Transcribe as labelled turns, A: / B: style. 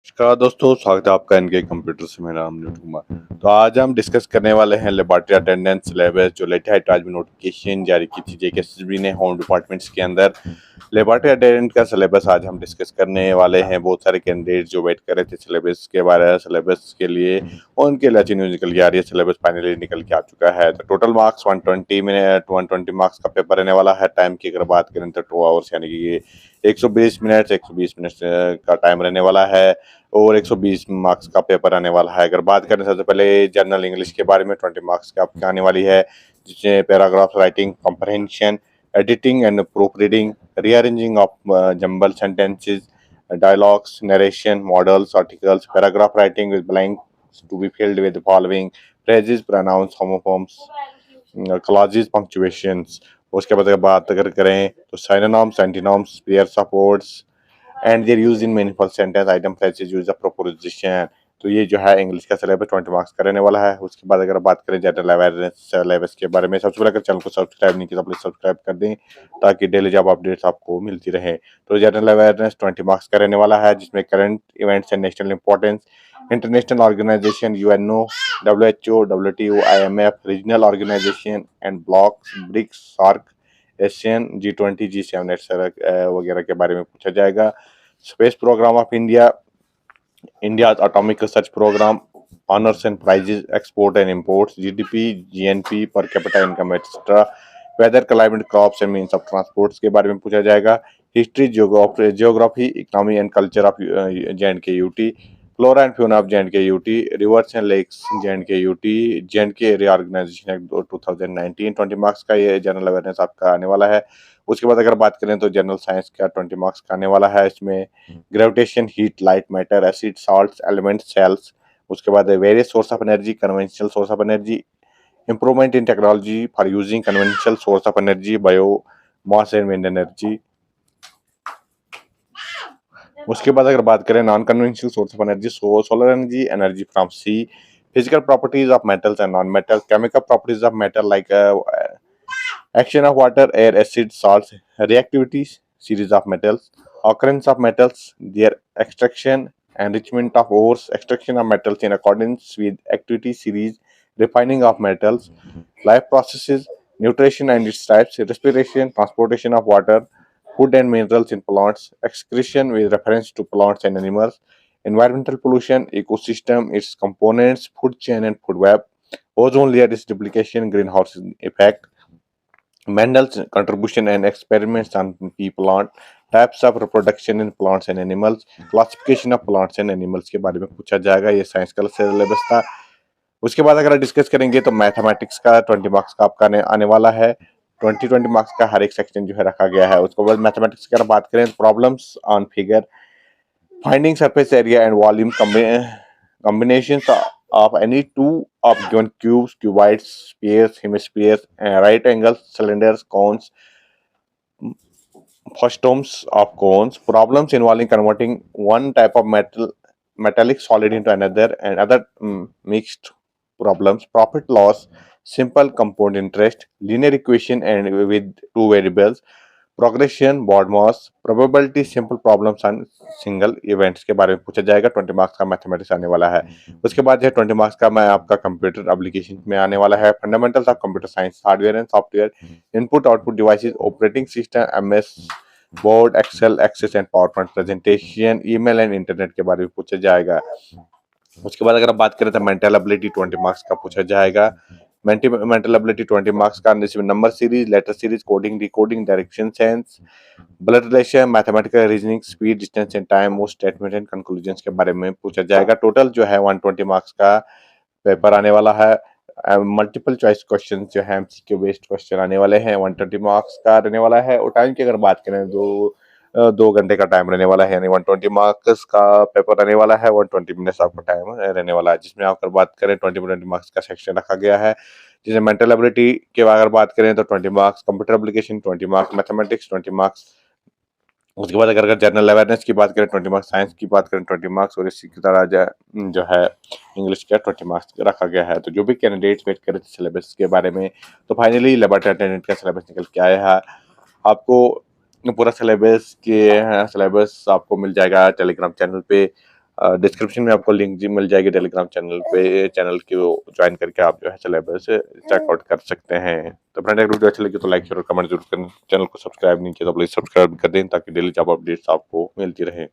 A: नमस्कार दोस्तों, स्वागत है आपका इनके कंप्यूटर से। मेरा नाम न्यूटन कुमार। तो आज हम डिस्कस करने वाले हैं लेबॉर्टरी अटेंडेंस सिलेबस, जो लेटेस्ट आज में नोटिफिकेशन जारी की थी जेकेएसएसबी ने होम डिपार्टमेंट्स के अंदर। लेबॉर्टरी अटेंडेंट का सिलेबस आज हम डिस्कस करने वाले हैं। बहुत सारे कैंडिडेट जो वेट कर रहे थे सिलेबस के बारे में, सिलेबस के लिए, उनके लिए अच्छी न्यूज निकल के आ रही है। सिलेबस फाइनली निकल के आ चुका है। तो टोटल मार्क्स 120 मार्क्स का पेपर रहने वाला है। टाइम की अगर बात करें तो 2 आवर्स यानी कि 120 मिनट का टाइम रहने वाला है और 120 मार्क्स का पेपर आने वाला है। अगर बात करें सबसे पहले जनरल इंग्लिश के बारे में, 20 मार्क्स की आपकी आने वाली है, जिसमें paragraph writing, comprehension, editing and proof reading, rearranging of jumble sentences, dialogues, narration, models, articles, paragraph writing with blanks to be filled with the following phrases, pronouns, homophones, clauses, punctuations. उसके बाद अगर बात अगर करें तो synonyms, antonyms, pairs of words, and their use in meaningful sentence, item phrases, use of preposition. तो ये जो है इंग्लिश का सिलेबस 20 मार्क्स का रहने वाला है। उसके बाद अगर बात करें जनरल अवेयरनेस सिलेबस के बारे में, सबसे पहले अगर चैनल को सब्सक्राइब नहीं किया तो प्लीज सब्सक्राइब कर दें ताकि डेली जॉब अपडेट्स आपको मिलती रहे। तो जनरल अवेयरनेस 20 मार्क्स का रहने वाला है, जिसमें current events and national importance, international organisation, UNO, WHO, WTO, IMF, regional organisation and blocks, BRICS, SAARC, ASEAN, G20, G7 वगैरह के बारे में पूछा जाएगा। Space programme of India, India atomic research programme, honours and prizes, export and imports, GDP, GNP, per capita income etcetera, weather, climate, crops and means of transports के बारे में पूछा जाएगा। History, geography, economy and culture of J and K UT, flora and fauna of J and K UT, rivers and lakes J and K UT, J and K reorganisation act 2019, 20 marks का ये general awareness आपका आने वाला है। उसके बाद अगर बात करें तो जनरल साइंस का 20 मार्क्स का आने वाला है। इसमें gravitation, heat, light, matter, acid, salts, elements, cells. उसके बाद various source of energy, conventional source of energy, improvement in technology for using conventional source of energy, biomass and wind energy। उसके बाद अगर बात करें non conventional source of energy, solar energy, energy from sea, physical properties of metals and non metal, chemical properties of metal like action of water, air, acid, salts, reactivities, series of metals, occurrence of metals, their extraction, enrichment of ores, extraction of metals in accordance with activity series, refining of metals, life processes, nutrition and its types, respiration, transportation of water, food and minerals in plants, excretion with reference to plants and animals, environmental pollution, ecosystem, its components, food chain and food web, ozone layer, its duplication, greenhouse effect, Mendel's contribution and experiments on pea plant, types of reproduction in plants and animals, classification of plants and animals के बारे में पूछा जाएगा। ये science का syllabus था। उसके बाद अगर डिस्कस करेंगे तो मैथमेटिक्स का 20 मार्क्स का आपका आने वाला है। 20 मार्क्स का हर एक सेक्शन जो है रखा गया है। उसके बाद मैथमेटिक्स की अगर बात करें, problems on figure, finding surface area and volume combinations of any two of given cubes, cuboids, spheres, hemispheres, right angles, cylinders, cones, frustums of cones, problems involving converting one type of metallic solid into another, and other mixed problems, profit loss, simple compound interest, linear equation and with two variables, progression, BODMAS, probability, simple problems and single events के बारे में पूछा जाएगा। 20 marks का mathematics आने वाला है। उसके बाद है 20 मार्क्स का मैं आपका कंप्यूटर एप्लीकेशन में आने वाला है। Fundamentals of computer science, hardware and software, input output devices, operating system, MS Word, Excel, Access and PowerPoint presentation, email and internet के बारे में पूछा जाएगा। उसके बाद अगर बात करें तो मेंटल एबिलिटी 20 मार्क्स का पूछा जाएगा। मेंटल एबिलिटी 20 मार्क्स का, जिसमें number series, letter series, coding, decoding, direction sense, blood relation, mathematical reasoning, speed, distance and time, most statement and conclusions के बारे में पूछा जाएगा। टोटल जो है 120 मार्क्स का पेपर आने वाला है। मल्टीपल चॉइस क्वेश्चन जो है एमसीक्यू बेस्ड क्वेश्चन आने वाले हैं। 120 मार्क्स का रहने वाला है। और टाइम की अगर बात करें तो 2 घंटे का टाइम रहने वाला है, यानी 120 मार्क्स का पेपर रहने वाला है। 120 मिनट्स आपका टाइम रहने वाला है, जिसमें अगर बात करें 20 मार्क्स का सेक्शन रखा गया है। जैसे मेंटल एबिलिटी के अगर बात करें तो 20 marks, computer application 20 marks, mathematics 20 marks. उसके बाद अगर जनरल अवेयरनेस की बात करें 20 मार्क्स, साइंस की बात करें 20 मार्क्स, और इसी की तरह जो है इंग्लिश का 20 मार्क्स रखा गया है। तो जो भी कैंडिडेट्स वेट कर रहे थे सिलेबस के बारे में, तो फाइनली लेबोरेटरी अटेंडेंट का सिलेबस निकल के आया है। आपको पूरा सिलेबस आपको मिल जाएगा टेलीग्राम चैनल पे। डिस्क्रिप्शन में आपको लिंक जी मिल जाएगी टेलीग्राम चैनल पे, चैनल को ज्वाइन करके आप जो है सिलेबस चेकआउट कर सकते हैं। तो फ्रेंड अगर वीडियो अच्छी लगी तो लाइक शेयर और कमेंट जरूर करें। चैनल को सब्सक्राइब नहीं किया तो प्लीज सब्सक्राइब कर दें ताकि डेली जॉब अपडेट्स आपको मिलती रहे।